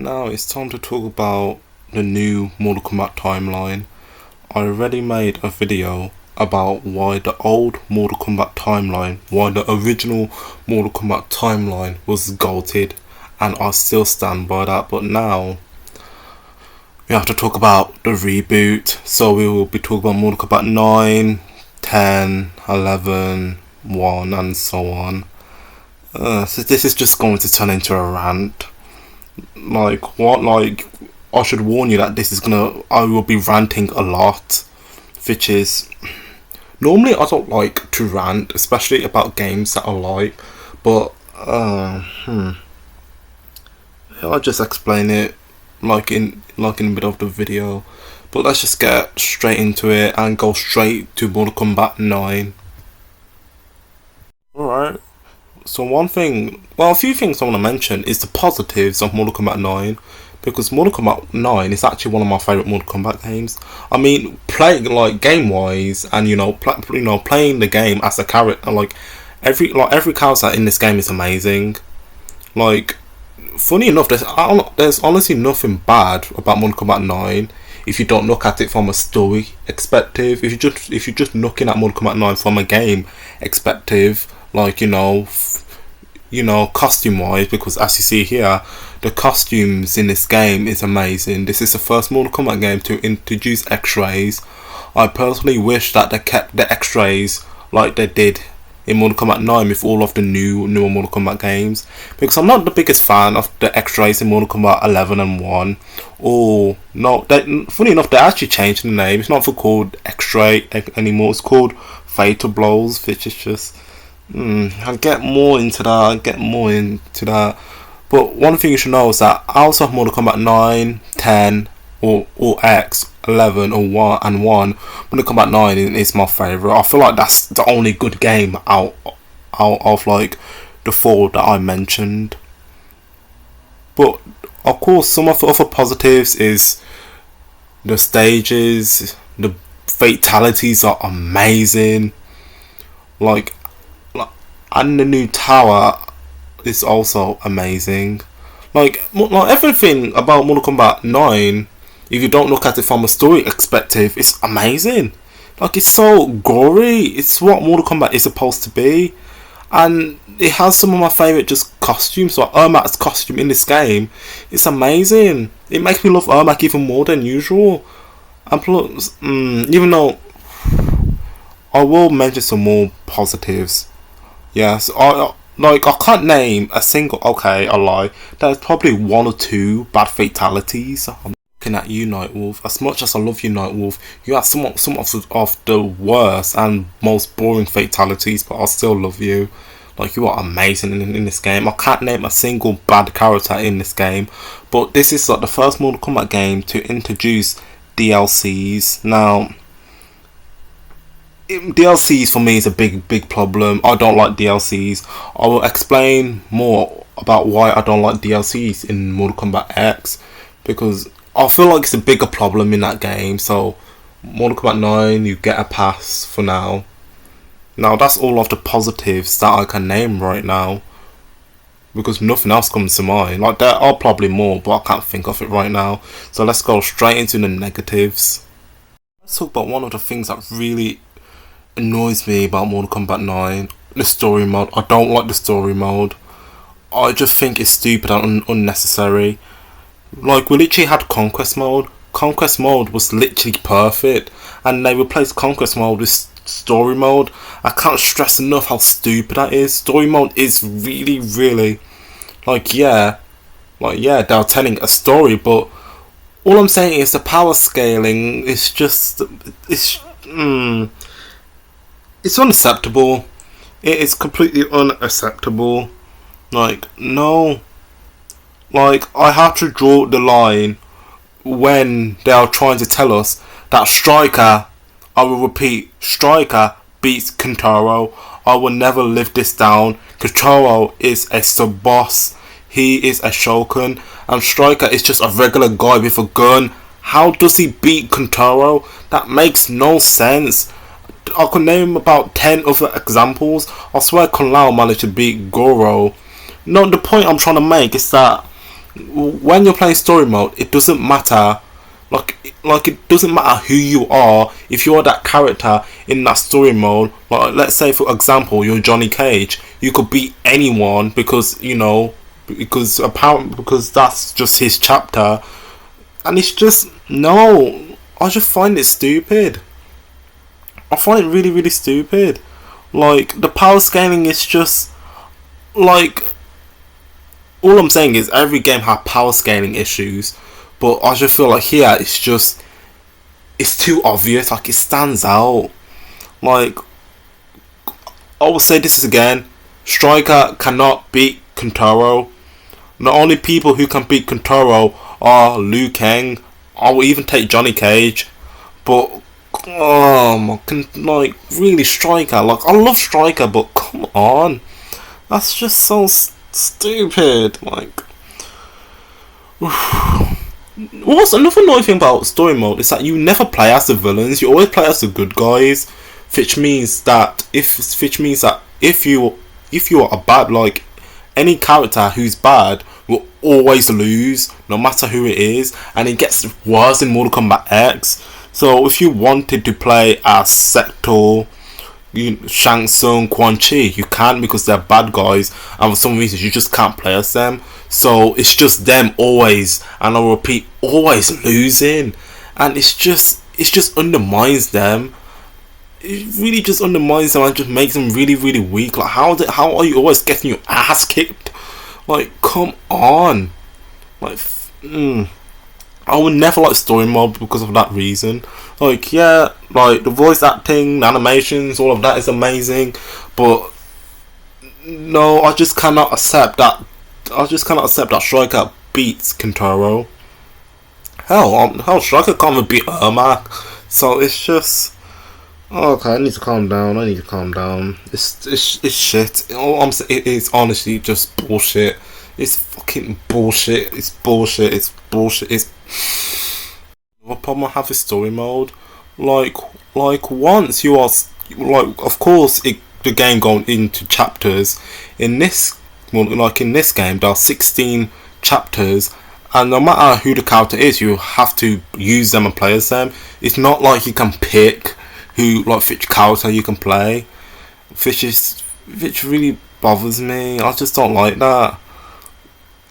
Now it's time to talk about the new Mortal Kombat timeline. I already made a video about why the old Mortal Kombat timeline, why the original Mortal Kombat timeline was goated, and I still stand by that. But now we have to talk about the reboot. So we will be talking about Mortal Kombat 9, 10, 11, 1 and so on. So this is just going to turn into a rant. I should warn you that I will be ranting a lot, which is, normally I don't like to rant, especially about games that I like, but, I'll just explain it, in the middle of the video, but let's just get straight into it and go straight to Mortal Kombat 9. Alright. So a few things I want to mention is the positives of Mortal Kombat 9, because Mortal Kombat 9 is actually one of my favourite Mortal Kombat games. I mean, playing game wise, and playing the game as a character, every character in this game is amazing. Funny enough, there's honestly nothing bad about Mortal Kombat 9 if you don't look at it from a story perspective. If you're just looking at Mortal Kombat 9 from a game perspective, costume wise, because as you see here, the costumes in this game is amazing. This is the first Mortal Kombat game to introduce X-rays. I personally wish that they kept the X-rays like they did in Mortal Kombat 9 with all of the newer Mortal Kombat games, because I'm not the biggest fan of the X-rays in Mortal Kombat 11 and 1. Funny enough, they actually changed the name. It's not called X-ray anymore, it's called Fatal Blows, which is just I'll get more into that. But one thing you should know is that outside of Mortal Kombat 9, 10, or X, 11, or 1 and 1, Mortal Kombat 9 is my favourite. I feel like that's the only good game out of the four that I mentioned. But of course, some of the other positives is the stages, the fatalities are amazing. And the new tower is also amazing. Everything about Mortal Kombat 9, if you don't look at it from a story perspective, it's amazing. It's so gory. It's what Mortal Kombat is supposed to be. And it has some of my favourite just costumes. Like Ermac's costume in this game, it's amazing. It makes me love Ermac even more than usual. And plus, even though I will mention some more positives. Yes, I can't name a single. Okay, I lie. There's probably one or two bad fatalities. I'm looking at you, Nightwolf. As much as I love you, Nightwolf, you have some of the worst and most boring fatalities, but I still love you. You are amazing in this game. I can't name a single bad character in this game, but this is the first Mortal Kombat game to introduce DLCs. Now, DLCs for me is a big problem. I don't like DLCs. I will explain more about why I don't like DLCs in Mortal Kombat X, because I feel like it's a bigger problem in that game. So Mortal Kombat 9, you get a pass for now. Now that's all of the positives that I can name right now, because nothing else comes to mind. There are probably more, but I can't think of it right now. So let's go straight into the negatives. Let's talk about one of the things that really annoys me about Mortal Kombat 9, the story mode. I don't like the story mode. I just think it's stupid and unnecessary. We literally had Conquest mode. Conquest mode was literally perfect, and they replaced Conquest mode with story mode. I can't stress enough how stupid that is. Story mode is really they're telling a story, but all I'm saying is the power scaling is just it's unacceptable. It is completely unacceptable. No. I have to draw the line when they are trying to tell us that Striker, I will repeat, Striker beats Kentaro. I will never live this down. Kentaro is a sub-boss. He is a Shogun. And Striker is just a regular guy with a gun. How does he beat Kentaro? That makes no sense. I could name about 10 other examples. I swear Kun Lao managed to beat Goro. No, the point I'm trying to make is that when you're playing story mode, it doesn't matter. Like it doesn't matter who you are. If you are that character in that story mode, like let's say for example you're Johnny Cage, you could beat anyone because because that's just his chapter, and it's just no. I just find it stupid. I find it really really stupid. Like the power scaling is just like all I'm saying is every game has power scaling issues, but I just feel like here it's too obvious. Like it stands out. Like I will say this again: Striker cannot beat Kentaro. The only people who can beat Kentaro are Liu Kang. I will even take Johnny Cage, but like really Striker. Like I love Striker, but come on, that's just so stupid. Like. What's another annoying thing about story mode is that you never play as the villains. You always play as the good guys, which means that if you are a bad, like any character who's bad will always lose no matter who it is, and it gets worse in Mortal Kombat X. So if you wanted to play as Sector, Shang Tsung, Quan Chi, you can't because they're bad guys, and for some reason you just can't play as them. So it's just them always, and I'll repeat, always losing, and it just undermines them. It really just undermines them and just makes them really really weak. Like how are you always getting your ass kicked? Like come on, like I would never like story mode because of that reason. Like yeah, like the voice acting, the animations, all of that is amazing, but no, I just cannot accept that. Striker beats Kentaro. Hell, Striker can't even beat Ermac. So it's just okay. I need to calm down. It's shit. All I'm saying, it is honestly just bullshit. It's fucking bullshit. It's bullshit. Another problem I have with story mode. Like once you are like, of course, the game going into chapters. In this game, there are 16 chapters, and no matter who the character is, you have to use them and play as them. It's not like you can pick which character you can play, which really bothers me. I just don't like that.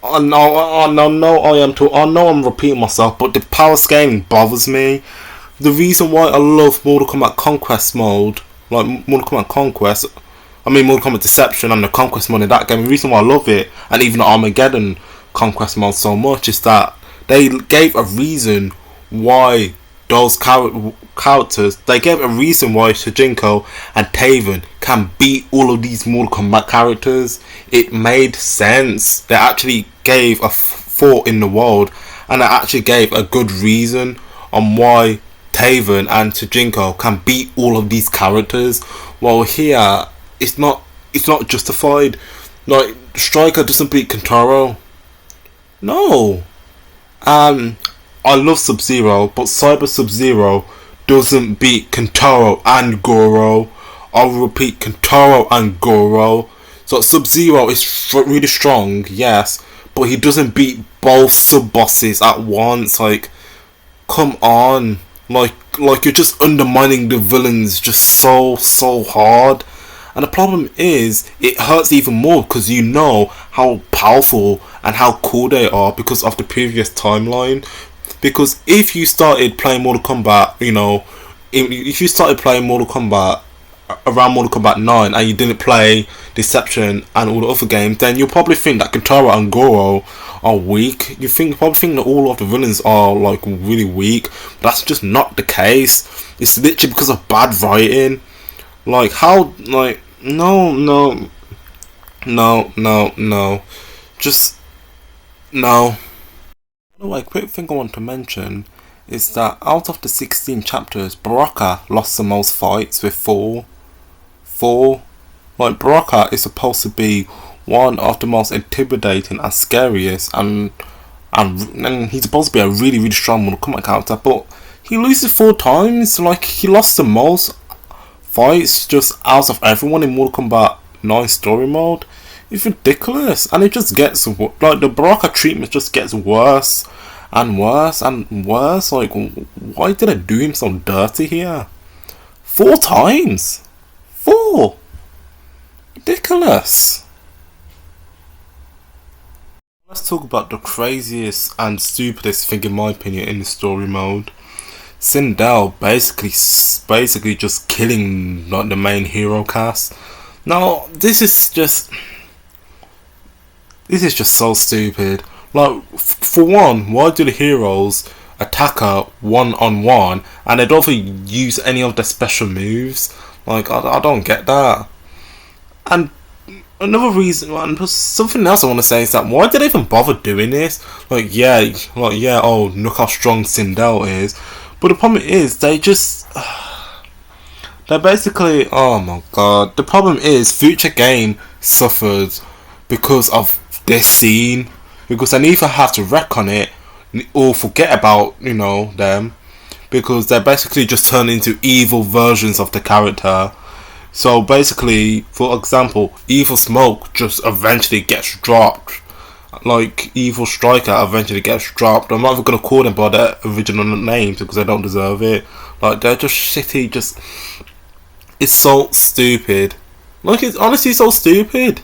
I know I'm repeating myself, but the power scaling bothers me. The reason why I love Mortal Kombat Conquest mode, like Mortal Kombat Deception and the Conquest mode in that game, the reason why I love it, and even the Armageddon Conquest mode so much, is that they gave a reason why those characters, they gave a reason why Shujinko and Taven can beat all of these Mortal Kombat characters. It made sense. They actually gave a thought in the world, and they actually gave a good reason on why Taven and Shujinko can beat all of these characters. While here, it's not justified. Like Striker doesn't beat Kentaro. No. I love Sub-Zero, but Cyber Sub-Zero doesn't beat Kentaro and Goro. I'll repeat, Kentaro and Goro. So Sub-Zero is really strong, yes, but he doesn't beat both sub-bosses at once. Like, come on. Like you're just undermining the villains just so hard. And the problem is, it hurts even more because you know how powerful and how cool they are because of the previous timeline. Because if you started playing Mortal Kombat, if you started playing Mortal Kombat around Mortal Kombat 9 and you didn't play Deception and all the other games, then you'll probably think that Kentaro and Goro are weak. You probably think that all of the villains are like really weak. That's just not the case. It's literally because of bad writing. Like how, like no, just no. Anyway, quick thing I want to mention is that out of the 16 chapters, Baraka lost the most fights with 4. Like Baraka is supposed to be one of the most intimidating and scariest, and he's supposed to be a really really strong Mortal Kombat character, but he loses 4 times. Like he lost the most fights just out of everyone in Mortal Kombat 9 story mode. It's ridiculous, and it just gets like the Baraka treatment just gets worse and worse and worse. Like, why did I do him so dirty here? 4 times, 4, ridiculous. Let's talk about the craziest and stupidest thing in my opinion in the story mode. Sindel basically just killing like the main hero cast. Now this is just so stupid. Like, for one, why do the heroes attack her one-on-one and they don't even use any of their special moves? Like, I don't get that. And another reason, and something else I want to say is that why did they even bother doing this? Like, yeah, oh, look how strong Sindel is. But the problem is, they basically, oh my god. The problem is, Future Game suffered because of this scene. Because they either have to wreck on it, or forget about, them. Because they basically just turn into evil versions of the character. So basically, for example, Evil Smoke just eventually gets dropped. Like, Evil Striker eventually gets dropped. I'm not even going to call them by their original names because they don't deserve it. Like, they're just shitty, it's so stupid. Like, it's honestly so stupid.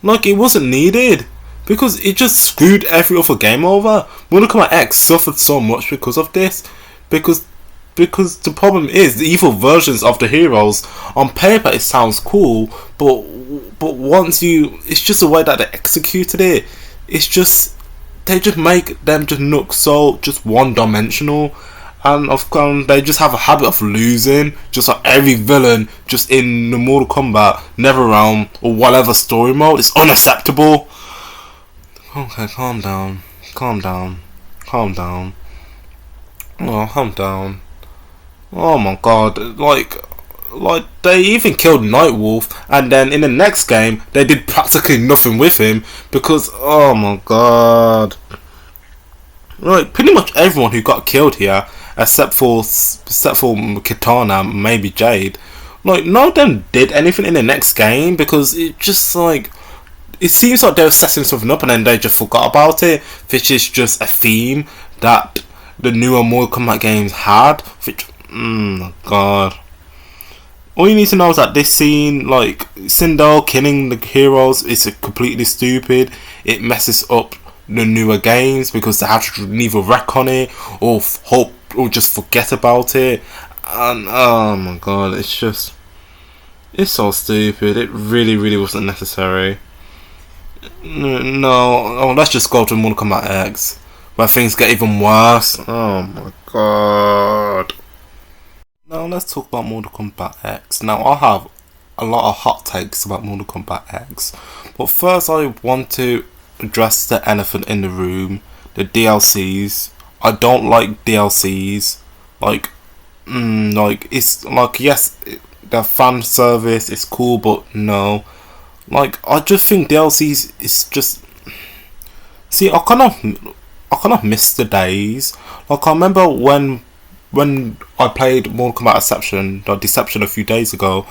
Like, it wasn't needed. Because it just screwed every other game over. Mortal Kombat X suffered so much because of this. Because the problem is, the evil versions of the heroes, on paper it sounds cool, but once it's just the way that they executed it. It's just, they just make them just look so just one-dimensional. And of course, they just have a habit of losing, just like every villain just in the Mortal Kombat NetherRealm or whatever story mode. It's unacceptable. Okay, calm down. Oh, calm down. Oh my god, like they even killed Nightwolf, and then in the next game they did practically nothing with him because, oh my god, like pretty much everyone who got killed here, except for Kitana, maybe Jade, like none of them did anything in the next game because it just like, it seems like they were setting something up and then they just forgot about it, which is just a theme that the newer Mortal Kombat games had, which, my god. All you need to know is that this scene, like, Sindel killing the heroes, is completely stupid. It messes up the newer games because they have to either wreck on it or hope or just forget about it. And, oh my god, it's so stupid. It really wasn't necessary. No, let's just go to Mortal Kombat X, where things get even worse. Oh my god. Now let's talk about Mortal Kombat X. Now I have a lot of hot takes about Mortal Kombat X, but first I want to address the elephant in the room, the DLCs. I don't like DLCs. Like it's like, yes, the fan service is cool, but no. Like, I just think DLCs is just... See, I kind of miss the days. Like, I remember when I played Mortal Kombat Deception a few days ago,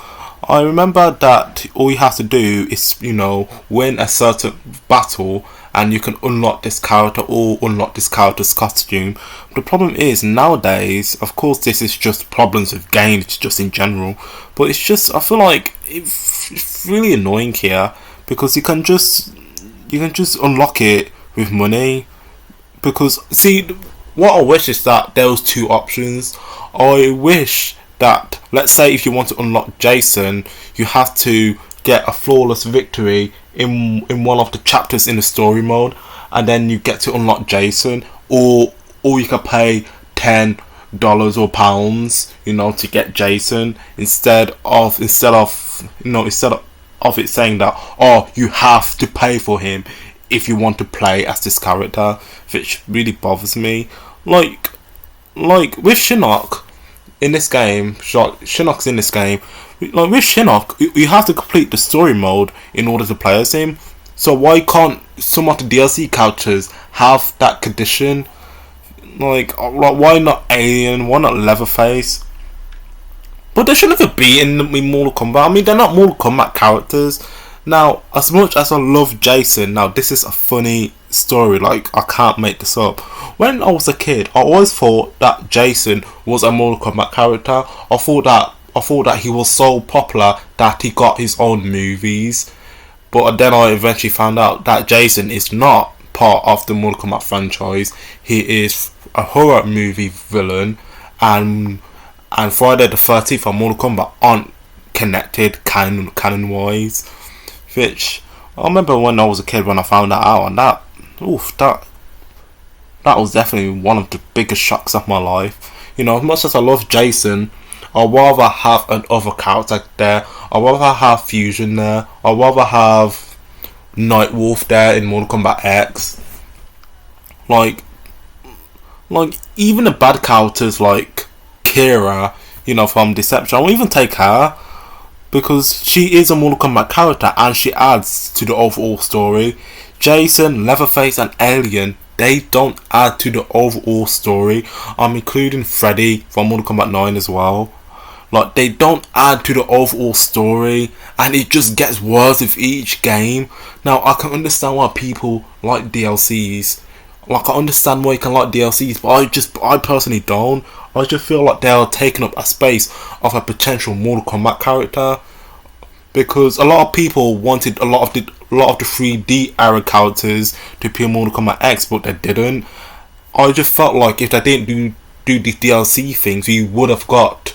I remember that all you have to do is, win a certain battle and you can unlock this character or unlock this character's costume. But the problem is, nowadays, of course this is just problems with games just in general, but it's just, I feel like it's really annoying here because you can just unlock it with money. Because, see, what I wish is that there was two options. I wish that, let's say if you want to unlock Jason, you have to get a flawless victory in one of the chapters in the story mode, and then you get to unlock Jason, or you can pay $10 or pounds, to get Jason instead of it saying that, oh, you have to pay for him if you want to play as this character, which really bothers me. Like with Shinnok in this game, Shinnok's in this game. Like with Shinnok, you have to complete the story mode in order to play as him. So why can't some of the DLC characters have that condition? Like why not Alien? Why not Leatherface? But they shouldn't even be in Mortal Kombat. I mean, they're not Mortal Kombat characters. Now, as much as I love Jason, now this is a funny story, like I can't make this up. When I was a kid, I always thought that Jason was a Mortal Kombat character. I thought that he was so popular that he got his own movies. But then I eventually found out that Jason is not part of the Mortal Kombat franchise. He is a horror movie villain, and Friday the 13th and Mortal Kombat aren't connected canon wise. Which I remember when I was a kid when I found that out, and that was definitely one of the biggest shocks of my life. You know, as much as I love Jason, I'd rather have another character there. I'd rather have Fusion there. I'd rather have Nightwolf there in Mortal Kombat X. Like even the bad characters like Kira, you know, from Deception, I'll even take her because she is a Mortal Kombat character and she adds to the overall story. Jason, Leatherface, and Alien, they don't add to the overall story. I'm including Freddy from Mortal Kombat 9 as well. Like, they don't add to the overall story, and it just gets worse with each game. Now, I can understand why people like DLCs. Like, I understand why you can like DLCs, but I personally don't. I just feel like they are taking up a space of a potential Mortal Kombat character, because a lot of people wanted a lot of the 3D era characters to appear in Mortal Kombat X, but they didn't. I just felt like if they didn't do the DLC things, we would have gotten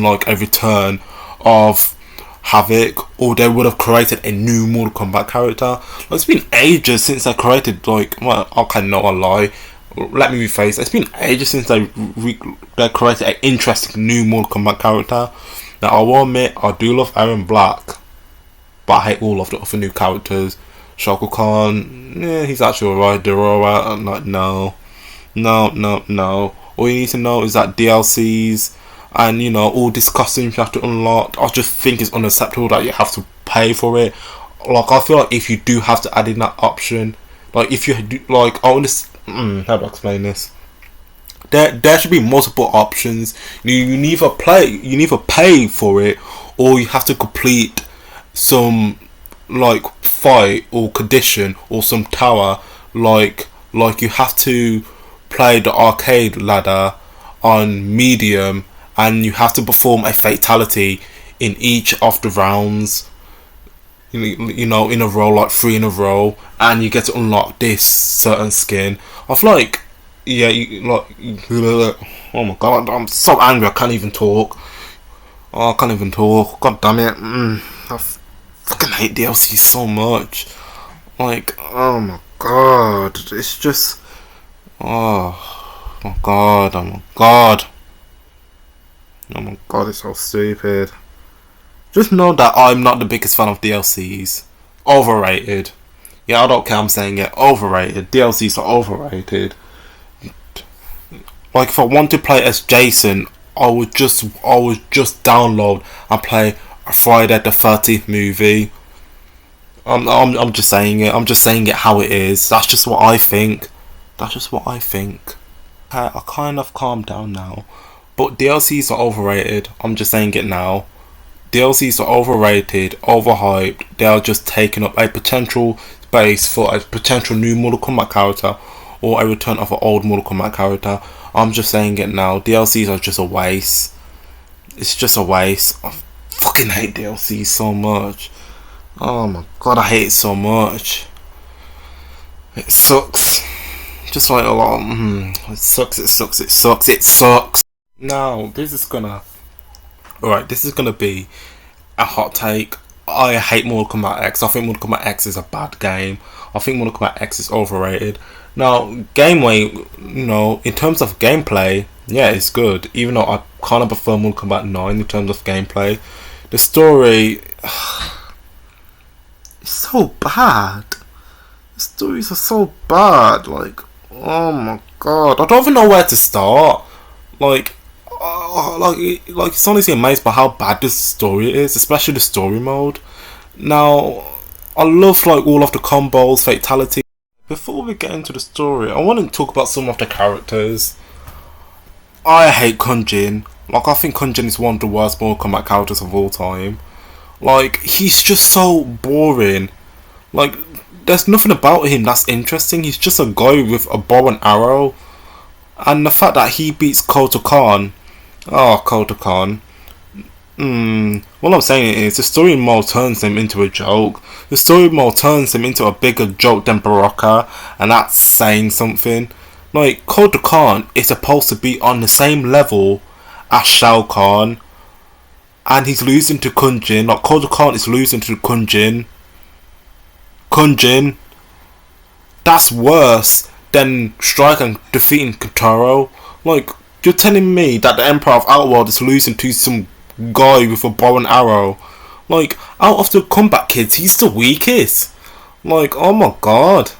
like a return of Havoc, or they would have created a new Mortal Kombat character. Like, it's been ages since I created, like, well, okay, not a lie. Let me rephrase. It's been ages since they created an interesting new Mortal Kombat character. Now, I will admit, I do love Aaron Black, but I hate all of the other new characters. Shaka Khan, yeah, he's actually alright. They're alright. I'm like, no. All you need to know is that DLCs and, you know, all these costumes you have to unlock, I just think it's unacceptable that you have to pay for it. Like, I feel like if you do have to add in that option, like, if you do, like, I understand, how do I explain this? There should be multiple options. You neither pay for it, or you have to complete some, like, fight or condition or some tower. Like you have to play the arcade ladder on medium, and you have to perform a fatality in each of the rounds, you know, in a row, like 3 in a row, and you get to unlock this certain skin. I feel like, yeah, oh my god, I'm so angry, I can't even talk. Oh, I can't even talk, god damn it. I fucking hate DLC so much. Like, oh my god, it's just, oh my god, it's so stupid. Just know that I'm not the biggest fan of DLCs. Overrated. Yeah, I don't care, I'm saying it. Overrated. DLCs are overrated. Like, if I want to play as Jason, I would just download and play a Friday the 13th movie. I'm just saying it. I'm just saying it how it is. That's just what I think. I kind of calmed down now. But DLCs are overrated. I'm just saying it now. DLCs are overrated, overhyped. They are just taking up a potential space for a potential new Mortal Kombat character, or a return of an old Mortal Kombat character. I'm just saying it now. DLCs are just a waste. It's just a waste. I fucking hate DLCs so much. Oh my god, I hate it so much. It sucks. Just like a lot. It sucks. Now, this is gonna be a hot take. I hate Mortal Kombat X. I think Mortal Kombat X is a bad game. I think Mortal Kombat X is overrated. Now, you know, in terms of gameplay, yeah, it's good. Even though I kind of prefer Mortal Kombat 9 in terms of gameplay. The story, it's so bad. The stories are so bad. Like, oh my god, I don't even know where to start. Like it's honestly amazed by how bad this story is, especially the story mode. Now, I love like all of the combos, fatality. Before we get into the story, I want to talk about some of the characters. I hate Kun Jin. Like, I think Kun Jin is one of the worst Mortal Kombat characters of all time. Like, he's just so boring. Like, there's nothing about him that's interesting. He's just a guy with a bow and arrow. And the fact that he beats Kota Khan. Oh, Kota Khan. What I'm saying is, the story mode turns him into a joke. The story mode turns him into a bigger joke than Baraka, and that's saying something. Like, Kota Khan is supposed to be on the same level as Shao Kahn, and he's losing to Kunjin. Like, Kota Khan is losing to Kunjin. Kunjin. That's worse than Striker defeating Kotaro. Like, you're telling me that the Emperor of Outworld is losing to some guy with a bow and arrow. Like, out of the combat kids, he's the weakest. Like, oh my god.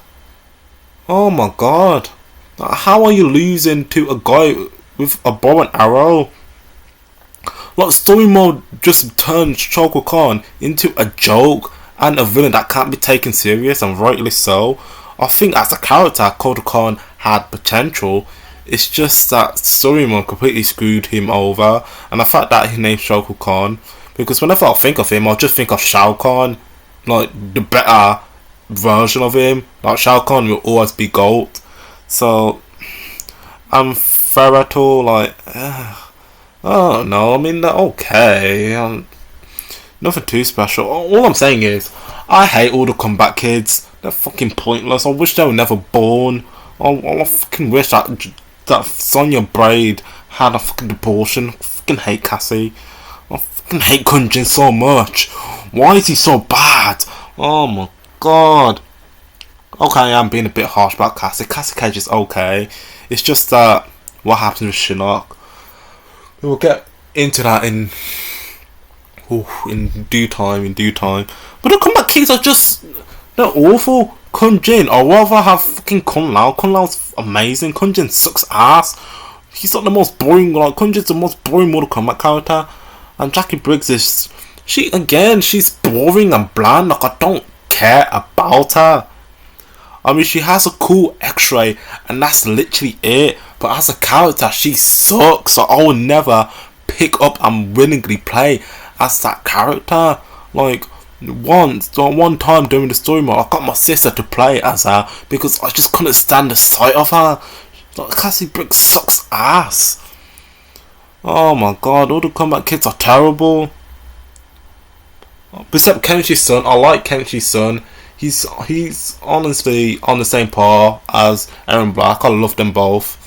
Oh my god. Like, how are you losing to a guy with a bow and arrow? Like, story mode just turns Shao Kahn into a joke and a villain that can't be taken serious, and rightly so. I think as a character, Kota Khan had potential. It's just that story mode completely screwed him over, and the fact that he named Shao Kahn, because whenever I think of him, I'll just think of Shao Kahn, like the better version of him. Like, Shao Kahn will always be GOAT. So, Ferrato, like, oh no, I mean, they're okay. Nothing too special. All I'm saying is, I hate all the combat kids. They're fucking pointless. I wish they were never born. I fucking wish that Sonya Braid had a fucking abortion. I fucking hate Cassie. I fucking hate Kunjin so much. Why is he so bad? Oh my god. Okay, I'm being a bit harsh about Cassie. Cassie Cage is okay. It's just that what happens with Shinnok. We'll get into that in due time. But the combat kids are just, they're awful. Kunjin, I'd rather have fucking Kun Lao. Kun Lao's amazing. Kunjin sucks ass. He's not the most boring, like, Kunjin's the most boring Mortal Kombat character. And Jackie Briggs is, she's boring and bland. Like, I don't care about her. I mean, she has a cool x-ray, and that's literally it. But as a character, she sucks. So I will never pick up and willingly play as that character. Like, one time during the story mode, I got my sister to play as her because I just couldn't stand the sight of her. Like, Cassie Briggs sucks ass. Oh my god, all the combat kids are terrible. Except Kenshi's son. I like Kenshi's son. He's honestly on the same par as Aaron Black. I love them both.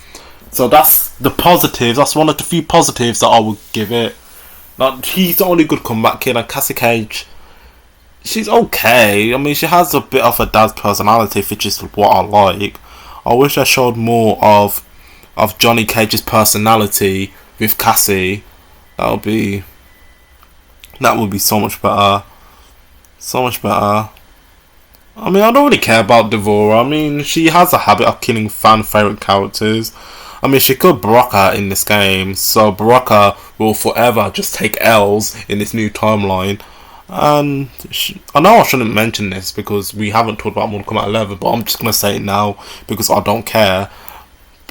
So that's the positives. That's one of the few positives that I would give it. Like, he's the only good combat kid, and Cassie Cage, she's okay. I mean, she has a bit of a dad's personality, which is what I like. I wish I showed more of Johnny Cage's personality with Cassie. That would be so much better. So much better. I mean, I don't really care about Devora. I mean, she has a habit of killing fan favorite characters. I mean, she killed Baraka in this game, so Baraka will forever just take L's in this new timeline. And I know I shouldn't mention this because we haven't talked about Mortal Kombat 11, but I'm just going to say it now because I don't care.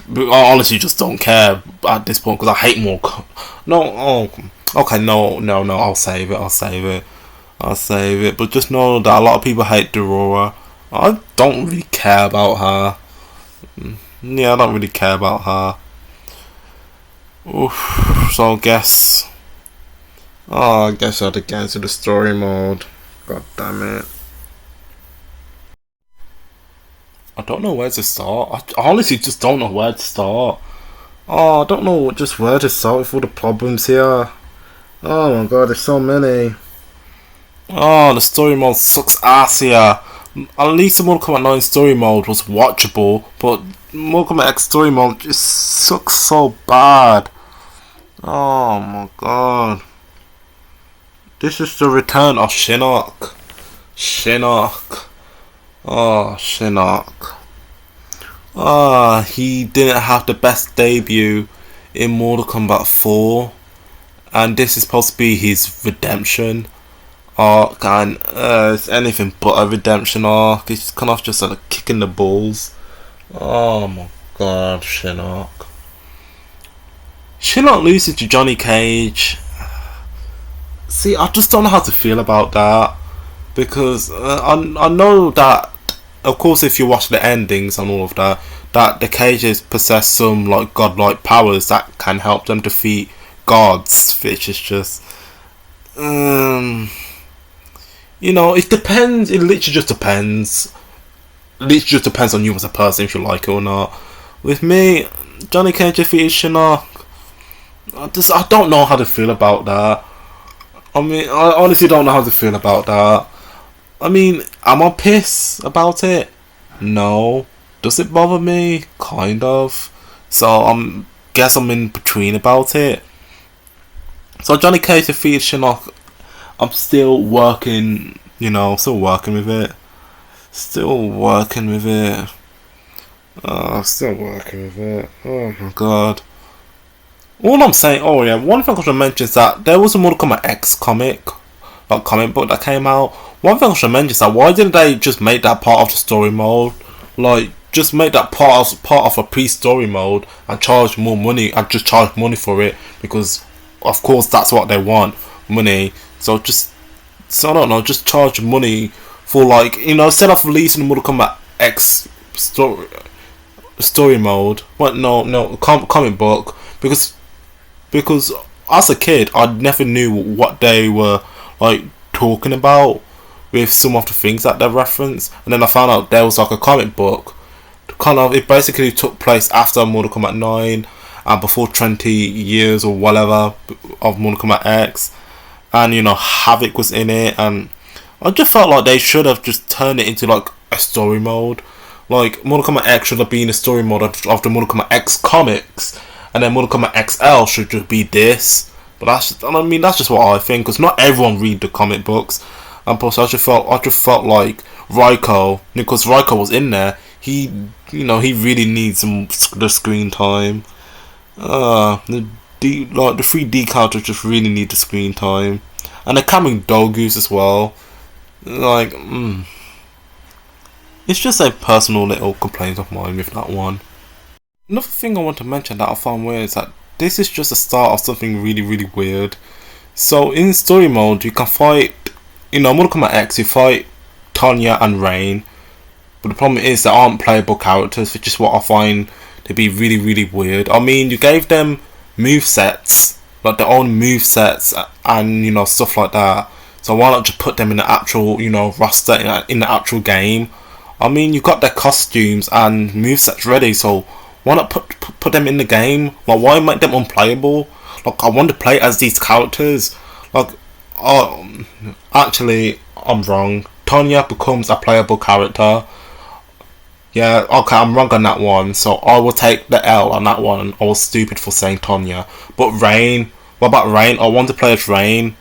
I honestly just don't care at this point because I hate Mortal Kombat. I'll save it. But just know that a lot of people hate Dorora. I don't really care about her. Yeah, I don't really care about her. Oof, so I guess I had to get into the story mode. God damn it. I don't know where to start. I honestly just don't know where to start. Oh, I don't know just where to start with all the problems here. Oh my god, there's so many. Oh, the story mode sucks ass here. At least the Mortal Kombat 9 story mode was watchable, but Mortal Kombat X story mode just sucks so bad. Oh my god. This is the return of Shinnok. Oh, Shinnok. He didn't have the best debut in Mortal Kombat 4, and this is supposed to be his redemption arc, and it's anything but a redemption arc. It's kind of just like kicking the balls. Oh my god, Shinnok loses to Johnny Cage. see, I just don't know how to feel about that, because I know that, of course, if you watch the endings and all of that, that the cages possess some like godlike powers that can help them defeat gods, which is just, you know, it depends. It literally just depends. Literally just depends on you as a person if you like it or not. With me, Johnny Cage defeated Shinnok. I don't know how to feel about that. I mean, I honestly don't know how to feel about that. I mean, am I pissed about it? No. Does it bother me? Kind of. So guess I'm in between about it. So Johnny Cage defeated Shinnok. I'm still working, you know, still working with it. Still working with it. Still working with it. Oh my god. All I'm saying, oh yeah, one thing I should mention is that there was a Mortal Kombat X comic book that came out. One thing I should mention is that why didn't they just make that part of the story mode? Like, just make that part of a pre-story mode and charge more money and just charge money for it, because of course that's what they want, money. So I don't know, just charge money for, like, you know, instead of releasing the Mortal Kombat X story mode. But no, comic book, because as a kid I never knew what they were like talking about with some of the things that they reference, and then I found out there was like a comic book. Kind of, it basically took place after Mortal Kombat 9 and before 20 years or whatever of Mortal Kombat X, and you know, Havoc was in it, and I just felt like they should have just turned it into like a story mode. Like, Mortal Kombat X should have been a story mode of the Mortal Kombat X comics, and then Mortal Kombat XL should just be this. But that's just what I think, because not everyone read the comic books, and plus I just felt like Raiko, because Raiko was in there, he really needs the screen time. The 3D characters just really need the screen time, and the coming Dogus as well. Like, it's just a personal little complaint of mine with that one. Another thing I want to mention that I found weird is that this is just the start of something really, really weird. So in story mode, you can fight, you know, Mortal Kombat X, you fight Tanya and Rain, but the problem is they aren't playable characters, which is what I find to be really, really weird. I mean, you gave them movesets, like their own movesets, and you know, stuff like that. So why not just put them in the actual, you know, roster in the actual game? I mean, you've got their costumes and movesets ready, so why not put them in the game? Like, why make them unplayable? Like, I want to play as these characters. Like, actually, I'm wrong. Tanya becomes a playable character. Yeah, okay, I'm wrong on that one, so I will take the L on that one. I was stupid for saying Tanya. But Rain, what about Rain? I want to play as Rain.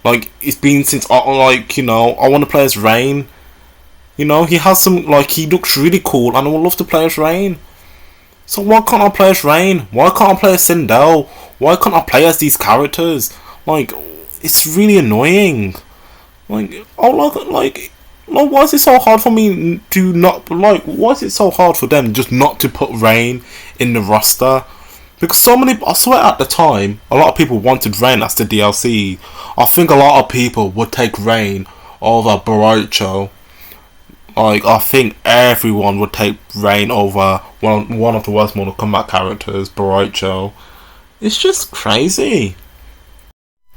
Like, it's been since, like, you know, I want to play as Rain. You know, he has some, like, he looks really cool, and I would love to play as Rain. So why can't I play as Rain? Why can't I play as Sindel? Why can't I play as these characters? Like, it's really annoying. Like, why is it so hard for me to not, like, why is it so hard for them just not to put Rain in the roster? Because so many, I swear at the time, a lot of people wanted Rain as the DLC. I think a lot of people would take Rain over Boruto. Like, I think everyone would take Rain over one of the worst Mortal Kombat characters, Boruto. It's just crazy.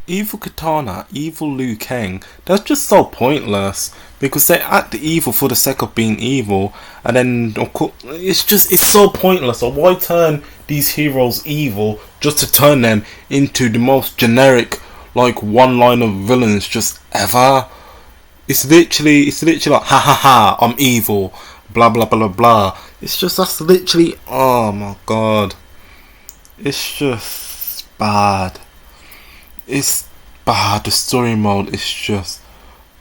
Evil Katana, evil Liu Kang, that's just so pointless, because they act evil for the sake of being evil, and then of course it's so pointless. So why turn these heroes evil just to turn them into the most generic, like, one-liner villains just ever? It's literally like, ha ha ha, I'm evil, blah blah blah blah. That's literally, oh my god, it's just bad. It's bad. The story mode is just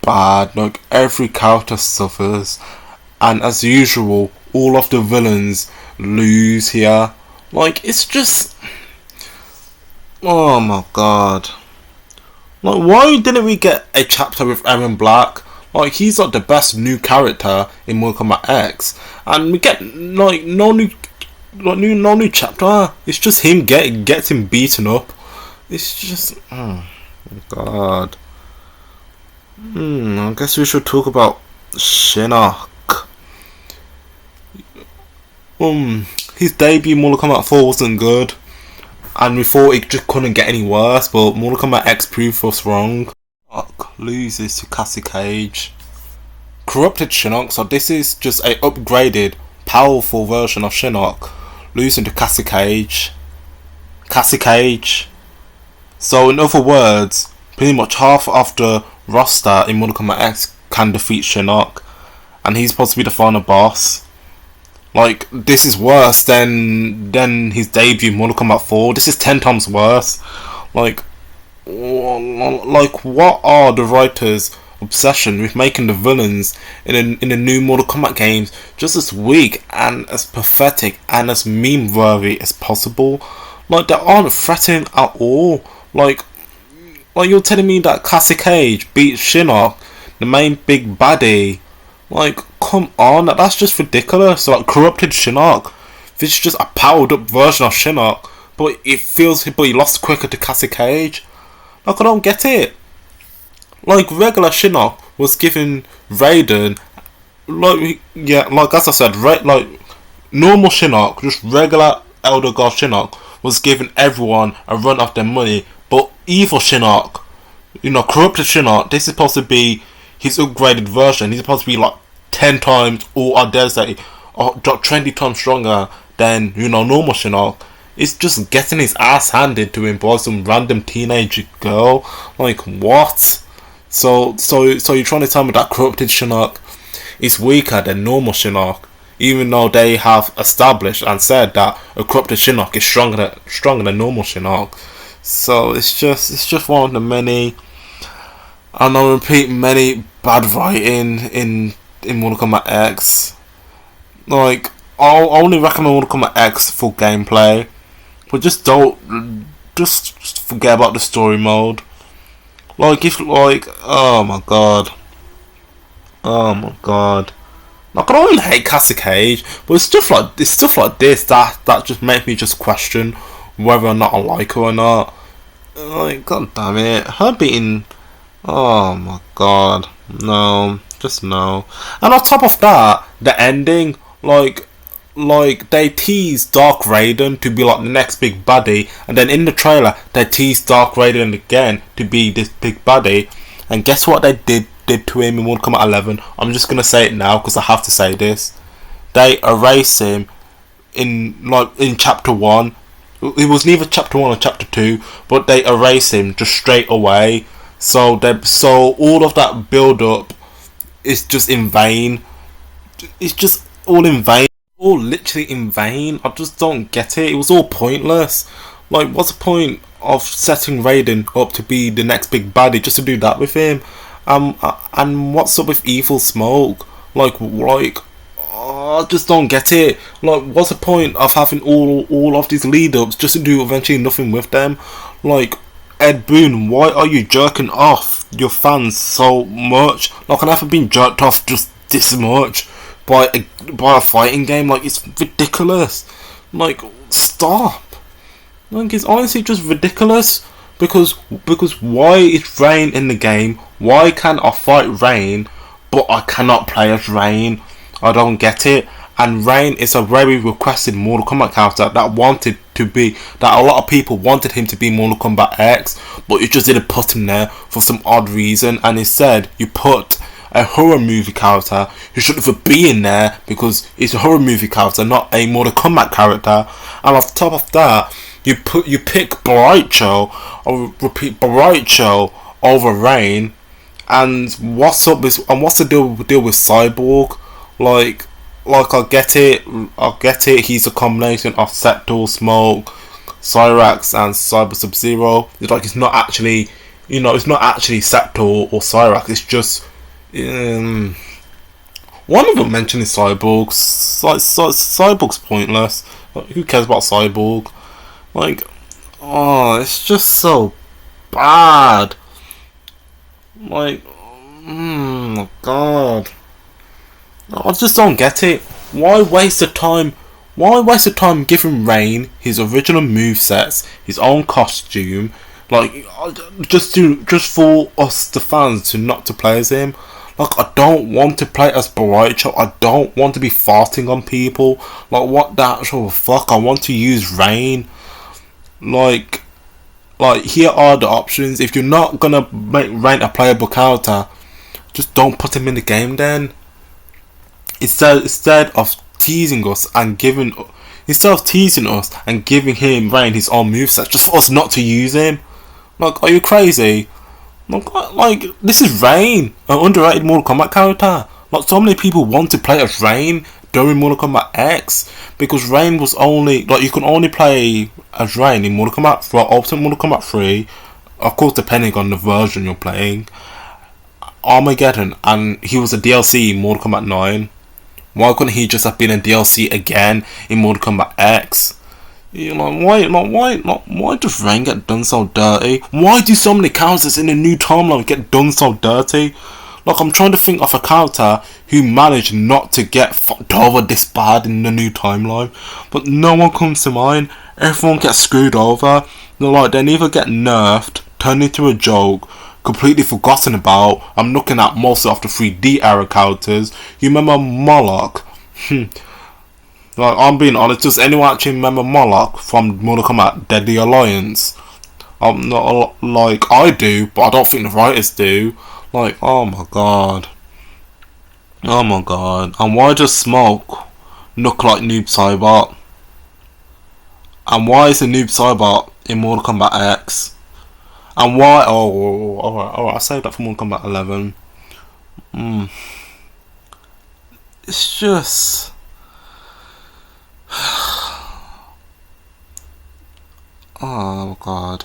bad. Like, every character suffers, and as usual, all of the villains lose here. Like, it's just, oh my god. Like, why didn't we get a chapter with Aaron Black? Like, he's like the best new character in Mortal Kombat X, and we get like no new chapter. It's just him gets him beaten up. It's just, God. I guess we should talk about Shinnok. His debut Mortal Kombat 4 wasn't good, and we thought it just couldn't get any worse, but Mortal Kombat X proved us wrong. Shinnok loses to Cassie Cage. Corrupted Shinnok, so this is just a upgraded, powerful version of Shinnok, losing to Cassie Cage. Cassie Cage. So in other words, pretty much half of the roster in Mortal Kombat X can defeat Shinnok, and he's supposed to be the final boss. Like, this is worse than his debut in Mortal Kombat 4. This is 10 times worse. Like what are the writers' obsession with making the villains in the new Mortal Kombat games just as weak and as pathetic and as meme-worthy as possible? Like, they aren't threatening at all. Like you're telling me that Cassie Cage beat Shinnok, the main big baddie? Like, come on, that's just ridiculous. Like, corrupted Shinnok. This is just a powered up version of Shinnok, but he lost quicker to Cassie Cage. Like, I don't get it. Like, regular Shinnok was given Raiden, like as I said, like normal Shinnok, just regular Elder God Shinnok, was giving everyone a run of their money. But evil Shinnok, corrupted Shinnok, this is supposed to be his upgraded version. He's supposed to be like 10 times, or I dare say, 20 times stronger than normal Shinnok. It's just getting his ass handed to him by some random teenage girl. Like, what? So you're trying to tell me that corrupted Shinnok is weaker than normal Shinnok, even though they have established and said that a corrupted Shinnok is stronger than normal Shinnok. So it's just one of the many, and I'll repeat, many bad writing in Mortal Kombat X. Like, I'll only recommend Mortal Kombat X for gameplay, but just forget about the story mode. Like, oh my god. Like, I don't even hate Cassie Cage, but it's stuff like this that just make me just question whether or not I like her or not. Like, god damn it, her beating. Oh my god, no, just no. And on top of that, the ending, like they teased Dark Raiden to be like the next big baddie, and then in the trailer they teased Dark Raiden again to be this big baddie, and guess what they did to him in Mortal Kombat 11? I'm just gonna say it now because I have to say this. They erase him in chapter 1. It was neither chapter 1 or chapter 2, but they erase him just straight away. So all of that build up is just in vain. It's just all in vain. All literally in vain. I just don't get it. It was all pointless. Like, what's the point of setting Raiden up to be the next big baddie just to do that with him? And what's up with Evil Smoke? Like, I just don't get it. Like, what's the point of having all of these lead ups just to do eventually nothing with them? Like, Ed Boon, why are you jerking off your fans so much? Like, I've never been jerked off just this much by a fighting game. Like, it's ridiculous. Like, stop. Like, it's honestly just ridiculous. Because why is Rain in the game? Why can I fight Rain, but I cannot play as Rain? I don't get it. And Rain is a very requested Mortal Kombat character that a lot of people wanted him to be Mortal Kombat X, but you just didn't put him there for some odd reason, and instead you put a horror movie character who shouldn't even be in there because it's a horror movie character, not a Mortal Kombat character. And on top of that, you pick Baraicho, or repeat Baraicho over Rain. And what's the deal with Cyborg? Like I get it. He's a combination of Sector, Smoke, Cyrax, and Cyber Sub-Zero. It's like it's not actually Sector or Cyrax. It's just one of them mentioning Cyborg. Cyborg's pointless. Like, who cares about Cyborg? Like, it's just so bad. Like, oh god. I just don't get it. Why waste the time? Why waste the time giving Rain his original movesets, his own costume, Like, just for us, the fans, to not to play as him. Like, I don't want to play as Boruto. I don't want to be farting on people. Like, what the actual fuck? I want to use Rain. Like, here are the options. If you're not gonna make Rain a playable character, just don't put him in the game then. Instead of teasing us and giving him Rain his own moveset, just for us not to use him. Like, are you crazy? Like, this is Rain, an underrated Mortal Kombat character. Like, so many people want to play as Rain during Mortal Kombat X, because Rain was only, like, you can only play as Rain in Mortal Kombat 3, Ultimate Mortal Kombat 3, of course depending on the version you're playing, Armageddon, and he was a DLC in Mortal Kombat 9. Why couldn't he just have been a DLC again in Mortal Kombat X? You know, why does Rain get done so dirty? Why do so many characters in the new timeline get done so dirty? Like, I'm trying to think of a character who managed not to get fucked over this bad in the new timeline, but no one comes to mind. Everyone gets screwed over. They neither get nerfed, turned into a joke, completely forgotten about. I'm looking at most of the 3D era characters. You remember Moloch? Like, I'm being honest, does anyone actually remember Moloch from Mortal Kombat Deadly Alliance? I'm not, like, I do, but I don't think the writers do. Like, oh my god. Oh my god. And why does Smoke look like Noob Saibot? And why is the Noob Saibot in Mortal Kombat X? And why... Oh, alright, I saved that for Mortal Kombat 11. It's just... Oh god.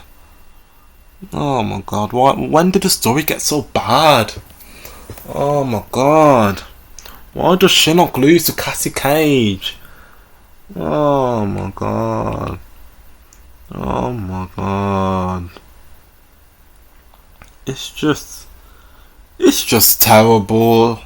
Oh my god. When did the story get so bad? Oh my god. Why does Shinnok lose to Cassie Cage? Oh my god. Oh my god. It's just terrible.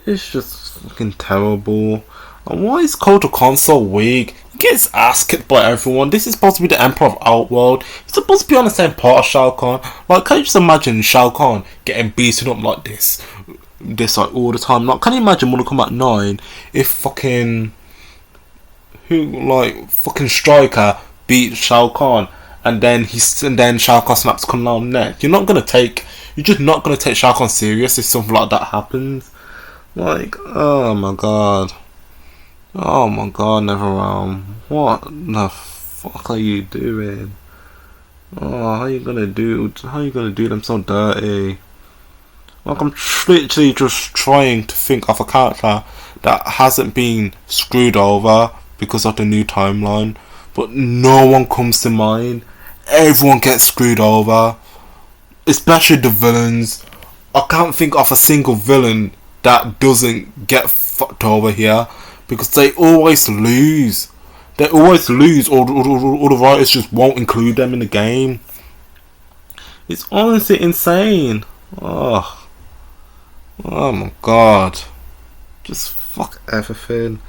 It's just fucking terrible. And why is Kotal Khan so weak? He gets ass kicked by everyone. This is supposed to be the Emperor of Outworld. He's supposed to be on the same part of Shao Kahn. Like, can you just imagine Shao Kahn getting beaten up like this like all the time? Like, can you imagine Mortal Kombat 9 if fucking Striker beat Shao Kahn and then Shao Kahn snaps Kung Lao neck? You're just not gonna take Shao Kahn serious if something like that happens. Like, oh my god. Oh my god, NetherRealm. What the fuck are you doing? Oh, how you gonna do them so dirty? Like, I'm literally just trying to think of a character that hasn't been screwed over because of the new timeline, but no one comes to mind. Everyone gets screwed over, especially the villains. I can't think of a single villain that doesn't get fucked over here, because they always lose. Or the writers just won't include them in the game. It's honestly insane. Oh my god. Just fuck everything.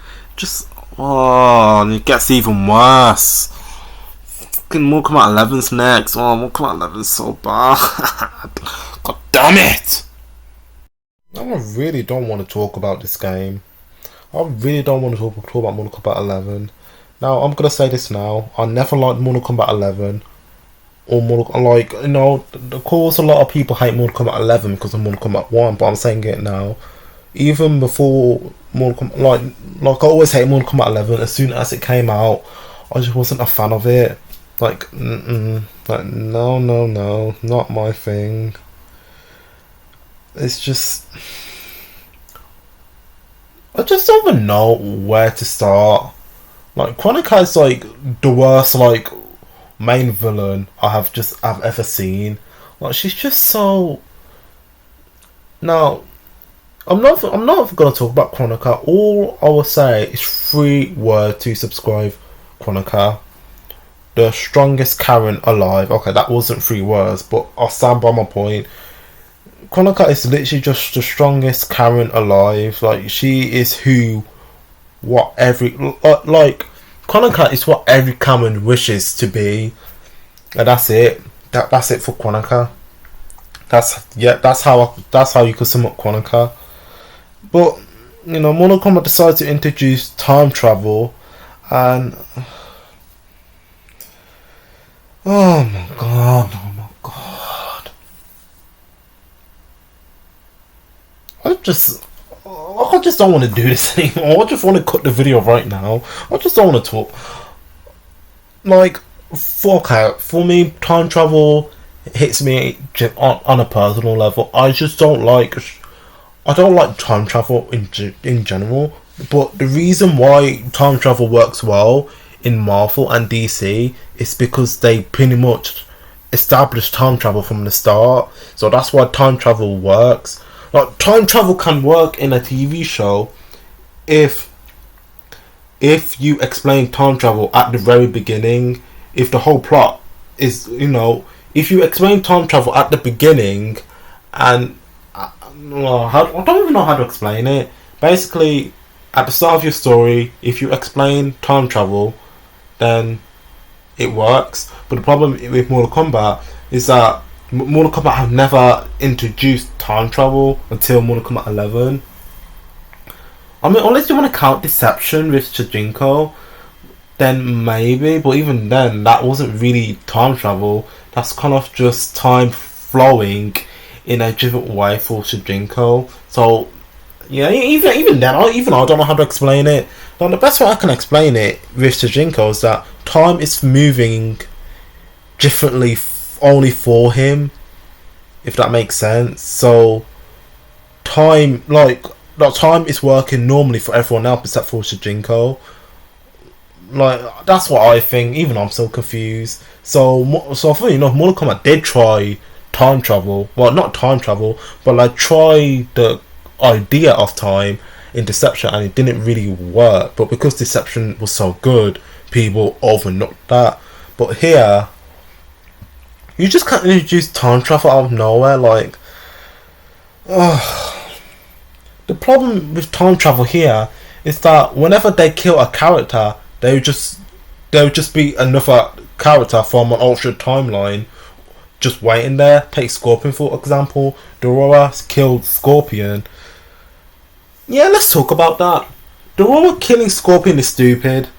And it gets even worse. Fucking Mortal Kombat 11's next. Oh, Mortal Kombat 11's so bad. God damn it. I really don't want to talk about this game. I really don't want to talk about Mortal Kombat 11. Now, I'm gonna say this now. I never liked Mortal Kombat 11. Of course, a lot of people hate Mortal Kombat 11 because of Mortal Kombat 1, but I'm saying it now. Even before Mortal Kombat, I always hate Mortal Kombat 11. As soon as it came out, I just wasn't a fan of it. Like, no, not my thing. It's just... I just don't even know where to start. Like, Chronica is like the worst main villain I've ever seen. Like, she's just so... Now, I'm not gonna talk about Chronica. All I will say is 3 words to subscribe Chronica. The strongest Karen alive. Okay, that wasn't 3 words, but I'll stand by my point. Chronica is literally just the strongest Karen alive. Like, she is Chronica is what every Karen wishes to be, and that's it. That's it for Quanaka. That's how you could sum up Quanaka. But Mortal Kombat decided to introduce time travel, and oh my god, I just don't want to do this anymore. I just want to cut the video right now. I just don't want to talk. Like, for me, time travel hits me on a personal level. I don't like time travel in general. But the reason why time travel works well in Marvel and DC is because they pretty much established time travel from the start. So that's why time travel works. Like, time travel can work in a TV show if you explain time travel at the very beginning. If the whole plot is, if you explain time travel at the beginning, and I don't even know how to explain it. Basically, at the start of your story, if you explain time travel, then it works. But the problem with Mortal Kombat is that Mortal Kombat have never introduced time travel until Mortal Kombat 11. I mean, unless you want to count Deception with Shujinko, then maybe. But even then, that wasn't really time travel. That's kind of just time flowing in a different way for Shujinko. So, yeah, even then, I don't know how to explain it. Now, the best way I can explain it with Shujinko is that time is moving differently only for him, if that makes sense. So time is working normally for everyone else except for Shujinko. Like, that's what I think, even though I'm so confused. So funny enough, Mortal Kombat did try time travel. Well, not time travel, but like try the idea of time in Deception, and it didn't really work. But because Deception was so good, people overlooked that. But here, you just can't introduce time travel out of nowhere. Like, the problem with time travel here is that whenever they kill a character, they would just be another character from an alternate timeline just waiting there. Take Scorpion for example. Dorora killed Scorpion. Yeah, let's talk about that. Dorora killing Scorpion is stupid.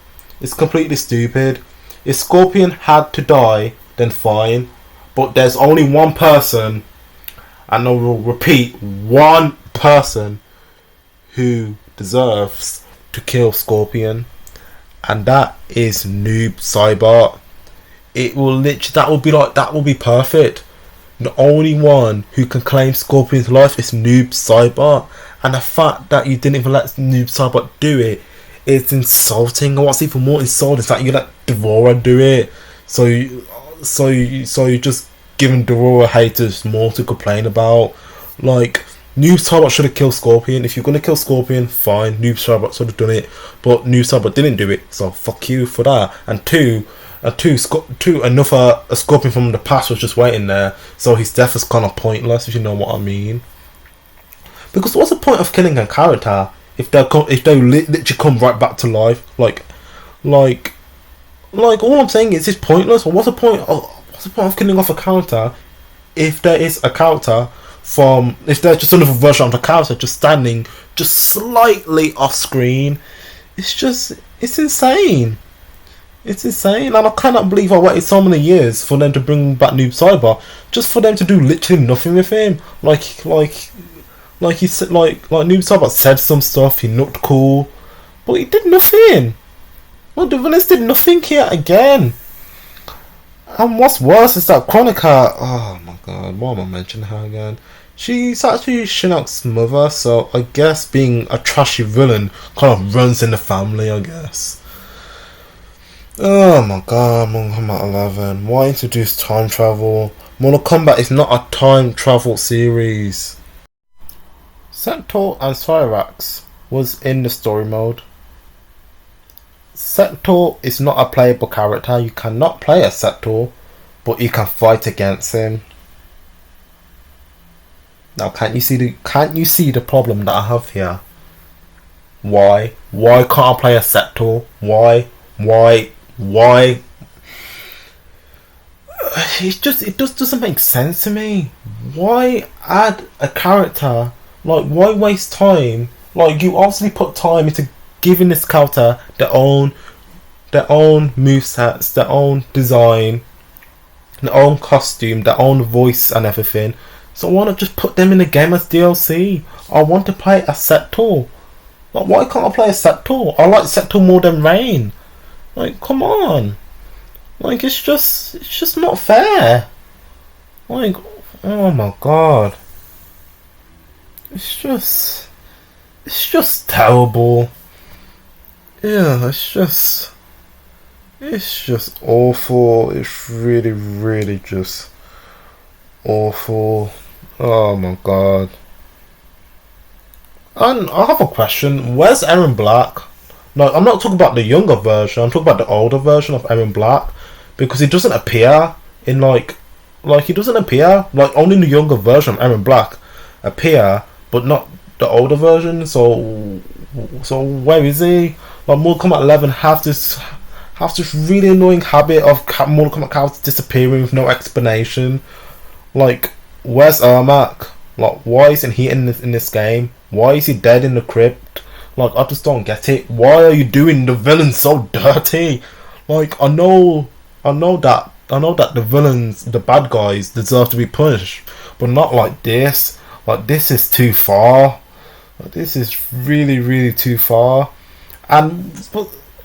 It's completely stupid. If Scorpion had to die, then fine. But there's only one person, and I will repeat, one person who deserves to kill Scorpion, and that is Noob Saibot. That will be perfect. The only one who can claim Scorpion's life is Noob Saibot, and the fact that you didn't even let Noob Saibot do it is insulting. And what's even more insulting is that you let Devora do it. So you're just giving Dorora haters more to complain about. Like, Noob Saibot should have killed Scorpion. If you're gonna kill Scorpion, fine. Noob Saibot should have done it, but Noob Saibot didn't do it. So fuck you for that. And another Scorpion from the past was just waiting there. So his death is kind of pointless, if you know what I mean. Because what's the point of killing a character if they literally come right back to life? Like all I'm saying is it's pointless. What's the point of killing off a character if there is a character if there's just another version of the character just standing just slightly off screen? It's insane. It's insane, and I cannot believe I waited so many years for them to bring back Noob Saibot, just for them to do literally nothing with him. Like he said, like Noob Saibot said some stuff. He looked cool, but he did nothing. Well, the villains did nothing here again. And what's worse is that Chronica. Oh my god, why am I mentioning her again? She's actually Shinnok's mother, so I guess being a trashy villain kind of runs in the family, I guess. Oh my god, Mortal Kombat 11. Why introduce time travel? Mortal Kombat is not a time travel series. Centaur and Cyrax was in the story mode. Centaur is not a playable character. You cannot play as Centaur, but you can fight against him. Now, can't you see the problem that I have here? Why can't I play as Centaur? Why? it just doesn't make sense to me. Why add a character? Like, why waste time? Like, you obviously put time into giving this character their own movesets, their own design, their own costume, their own voice and everything. So why not just put them in the game as DLC? I want to play a Sector. Like, why can't I play a Sector? I like Sector more than Rain. Like, come on. Like, it's just not fair. Like, oh my god. It's just terrible. Yeah, it's just awful. It's really, really just awful. Oh my god. And I have a question. Where's Aaron Black? No, I'm not talking about the younger version. I'm talking about the older version of Aaron Black, because he doesn't appear in like he doesn't appear, like, only in the younger version of Aaron Black appear, but not the older version. So where is he? Like, Mortal Kombat 11 have this really annoying habit of Mortal Kombat characters disappearing with no explanation. Like, where's Ermac? Like, why isn't he in this game? Why is he dead in the crypt? Like, I just don't get it. Why are you doing the villains so dirty? Like, I know that the villains, the bad guys, deserve to be punished, but not like this. Like, this is too far. Like, this is really, really too far. And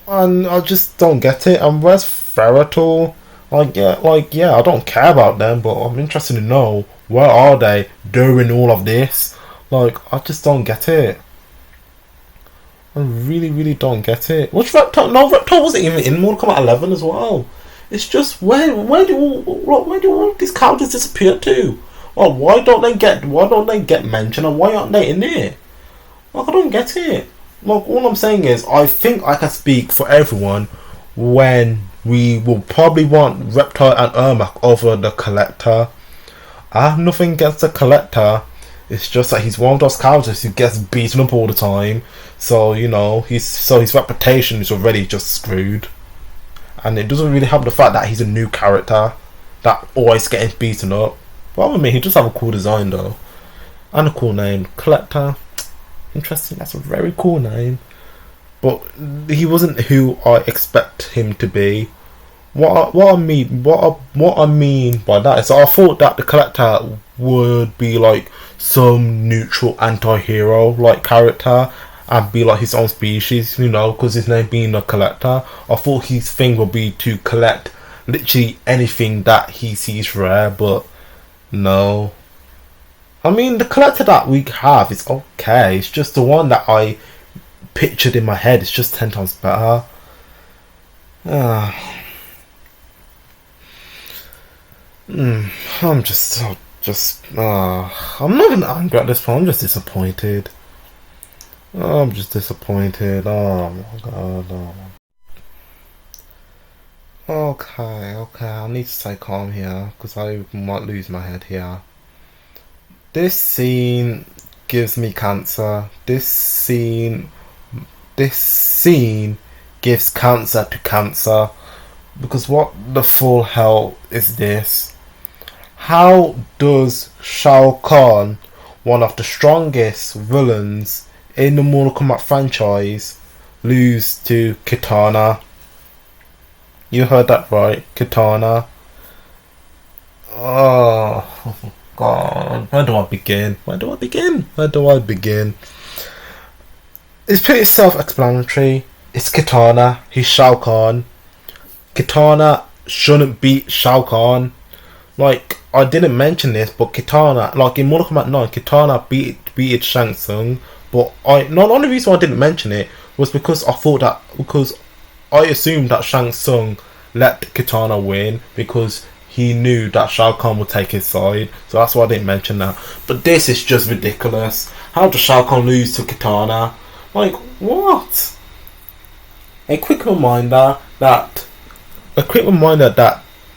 I just don't get it. And where's Ferrital? Yeah, I don't care about them, but I'm interested to know, where are they during all of this? Like, I just don't get it. I really, really don't get it. What's Reptile? No, Reptile wasn't even in Mortal Kombat 11 as well. It's just, where do all these characters disappear to? Well, why don't they get mentioned, and why aren't they in it? Like, I don't get it. Like, all I'm saying is, I think I can speak for everyone when we will probably want Reptile and Ermac over the Collector. I have nothing against the Collector. It's just that he's one of those characters who gets beaten up all the time. So, you know, his reputation is already just screwed. And it doesn't really help the fact that he's a new character that always getting beaten up. But I mean, he does have a cool design though. And a cool name. Collector. Interesting, that's a very cool name. But he wasn't who I expect him to be. What I mean by that is, I thought that the Collector would be like some neutral anti-hero like character and be like his own species, you know, because his name being a Collector. I thought his thing would be to collect literally anything that he sees rare, but no. I mean, the Collector that we have is okay. It's just the one that I pictured in my head. It's just 10 times better. I'm just I'm not even angry at this point. I'm just disappointed. Oh my god. Okay. I need to stay calm here, because I might lose my head here. This scene gives me cancer. This scene gives cancer to cancer. Because what the full hell is this? How does Shao Kahn, one of the strongest villains in the Mortal Kombat franchise, lose to Kitana? You heard that right, Kitana. Oh god, where do I begin? It's pretty self-explanatory. It's Kitana. He's Shao Kahn. Kitana shouldn't beat Shao Kahn. Like, I didn't mention this, but Kitana, like in Mortal Kombat 9, Kitana beat Shang Tsung. But the only reason I didn't mention it was because I assumed that Shang Tsung let Kitana win because he knew that Shao Kahn would take his side. So that's why I didn't mention that. But this is just ridiculous. How does Shao Kahn lose to Kitana? Like, what? A quick reminder that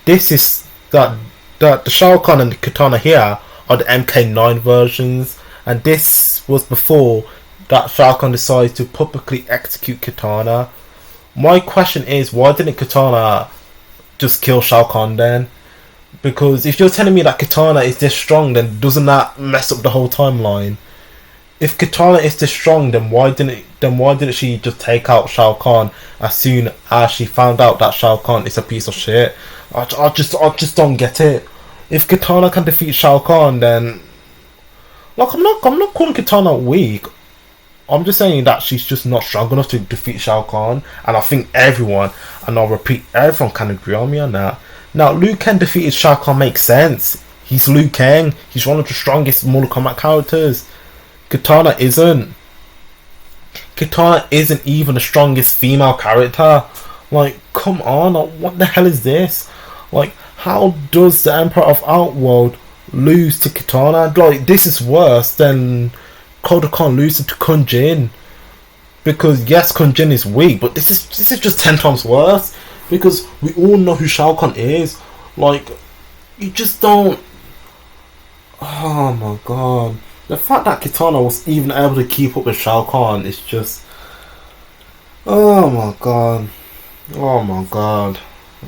this is that the Shao Kahn and the Kitana here are the MK9 versions, and this was before that Shao Kahn decided to publicly execute Kitana. My question is, why didn't Kitana just kill Shao Kahn then? Because if you're telling me that Katana is this strong, then doesn't that mess up the whole timeline? If Katana is this strong, then why didn't she just take out Shao Kahn as soon as she found out that Shao Kahn is a piece of shit? I just don't get it. If Katana can defeat Shao Kahn, then like I'm not calling Katana weak. I'm just saying that she's just not strong enough to defeat Shao Kahn, and I think everyone, and I'll repeat, everyone can agree on me on that. Now, Liu Kang defeated Shao Kahn makes sense. He's Liu Kang. He's one of the strongest Mortal Kombat characters. Katana isn't. Katana isn't even the strongest female character. Like, come on, what the hell is this? Like, how does the Emperor of Outworld lose to Katana? Like, this is worse than Koda Khan losing to Kun Jin. Because yes, Kun Jin is weak, but this is just 10 times worse. Because we all know who Shao Kahn is. Like, you just don't. Oh my god. The fact that Katana was even able to keep up with Shao Kahn is just... Oh my god. Oh my god.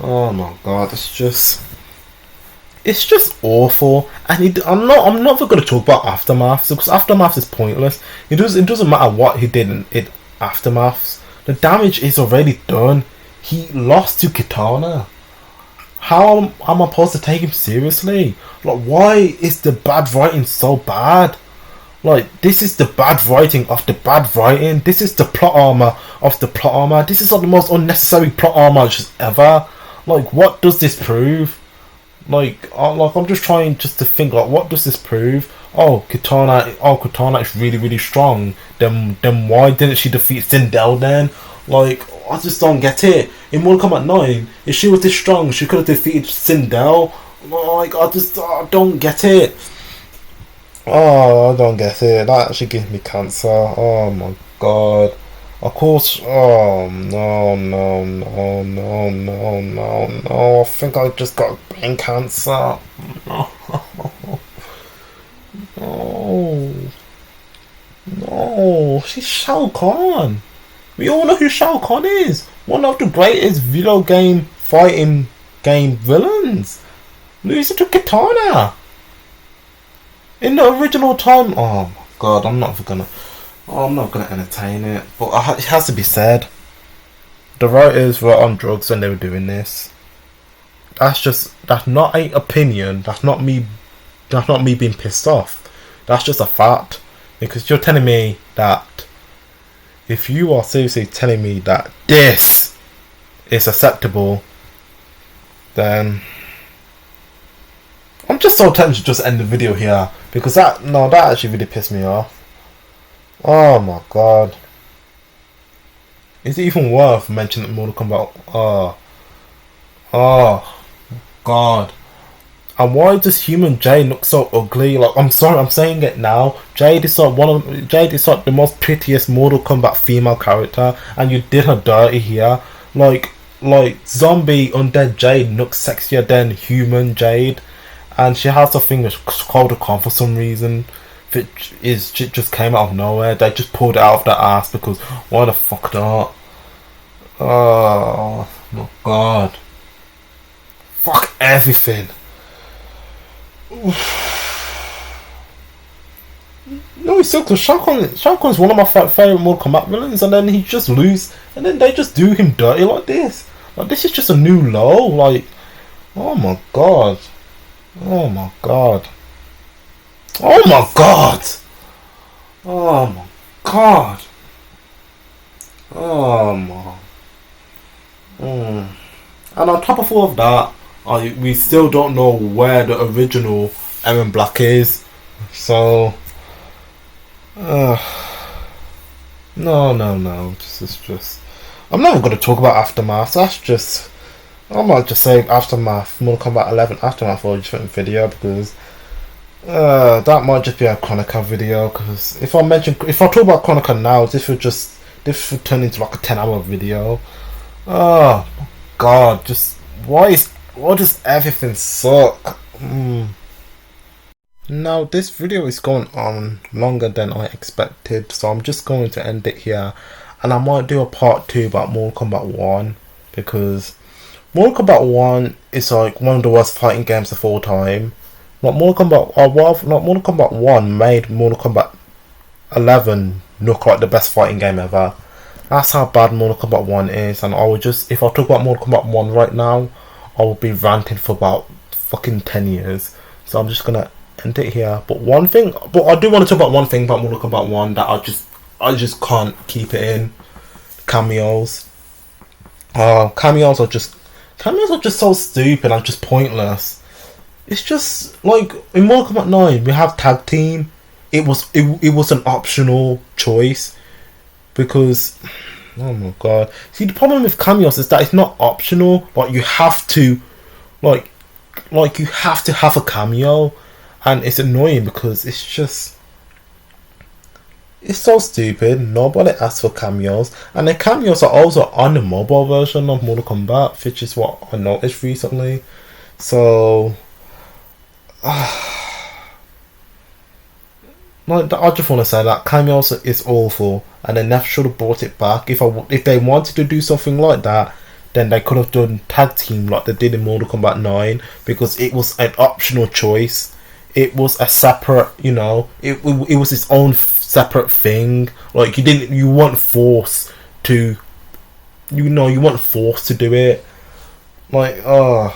Oh my god. It's just awful. And I'm not going to talk about Aftermath, because Aftermath is pointless. It doesn't matter what he did in Aftermath. The damage is already done. He lost to Katana. How am I supposed to take him seriously? Like, why is the bad writing so bad? Like, this is the bad writing of the bad writing. This is the plot armor of the plot armor. This is like the most unnecessary plot armor just ever. Like, what does this prove? Like I'm just trying to think, like, what does this prove? Oh, Katana is really, really strong. Then why didn't she defeat Sindel then? Like, I just don't get it. In Mortal Kombat 9, if she was this strong, she could have defeated Sindel. Like, I don't get it. Oh, I don't get it. That actually gives me cancer. Oh my god. Of course. Oh no. I think I just got brain cancer. No. She's Shao Kahn. We all know who Shao Kahn is. One of the greatest video game fighting game villains. Losing to Katana. In the original time, oh my god, I'm not gonna entertain it. But it has to be said, the writers were on drugs when they were doing this. That's not an opinion. That's not me being pissed off. That's just a fact. Because you're telling me that, if you are seriously telling me that this is acceptable, then I'm just so tempted to just end the video here, because that actually really pissed me off. Oh my god. Is it even worth mentioning Mortal Kombat? Oh god. And why does Human Jade look so ugly? Like, I'm sorry, I'm saying it now. Jade is like the most prettiest Mortal Kombat female character, and you did her dirty here. Like zombie undead Jade looks sexier than human Jade. And she has a thing with Koda Khan for some reason. It just came out of nowhere. They just pulled it out of their ass, because why the fuck not? Oh my god. Fuck everything. No, it's so close. Shao Kahn's one of my favourite Mortal Kombat villains, and then he just lose, and then they just do him dirty like this. Like, this is just a new low. Like, oh my god. Oh my god. Oh my god. Oh my god. Oh my. And on top of all of that, we still don't know where the original Aaron Black is. So, no. This is just. I'm not going to talk about Aftermath. I might just say Aftermath, Mortal Kombat 11 Aftermath for a different video, because that might just be a Chronica video. Because if I talk about Chronica now, this would turn into like a 10-hour video. Oh my god, just why does everything suck? Now this video is going on longer than I expected, so I'm just going to end it here, and I might do a part 2 about Mortal Kombat 1, because Mortal Kombat 1 is like one of the worst fighting games of all time. Not Mortal Kombat, not Mortal Kombat 1 made Mortal Kombat 11 look like the best fighting game ever. That's how bad Mortal Kombat 1 is, and I would just, if I talk about Mortal Kombat 1 right now, I would be ranting for about fucking 10 years. So I'm just gonna end it here. But I do want to talk about one thing about Mortal Kombat 1 that I just can't keep it in. Cameos. Cameos are just so stupid and just pointless. It's just like in Mortal Kombat 9 we have tag team. It was an optional choice because, oh my god. See, the problem with cameos is that it's not optional. Like you have to like you have to have a cameo, and it's annoying because it's so stupid. Nobody asks for cameos, and the cameos are also on the mobile version of Mortal Kombat, which is what I noticed recently. So, like, I just want to say that cameos is awful, and they never should have brought it back. If they wanted to do something like that, then they could have done tag team like they did in Mortal Kombat 9, because it was an optional choice. It was a separate, it was its own separate thing. Like you weren't forced to, you weren't forced to do it. Like, I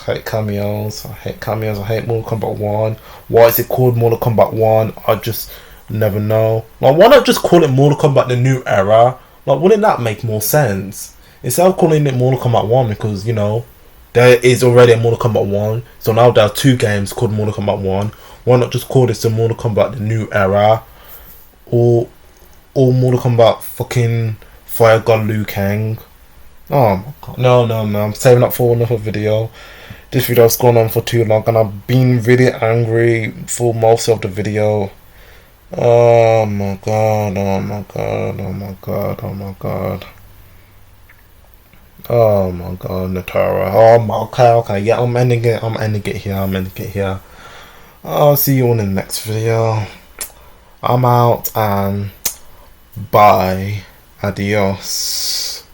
hate cameos. I hate Mortal Kombat 1. Why is it called Mortal Kombat 1? I just never know. Like, why not just call it Mortal Kombat The New Era? Like, wouldn't that make more sense? Instead of calling it Mortal Kombat 1, because, there is already a Mortal Kombat 1. So now there are two games called Mortal Kombat 1. Why not just call this the Mortal Kombat The New Era? Or Mortal Kombat fucking Fire God Liu Kang. Oh my god. No. I'm saving up for another video. This video's gone on for too long, and I've been really angry for most of the video. Oh my god. Oh my god, Natara. Oh my, okay, yeah, I'm ending it here. I'll see you on in the next video. I'm out, and bye. Adios.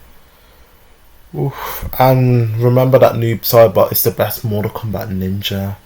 Oof. And remember that Noob Saibot is the best Mortal Kombat ninja.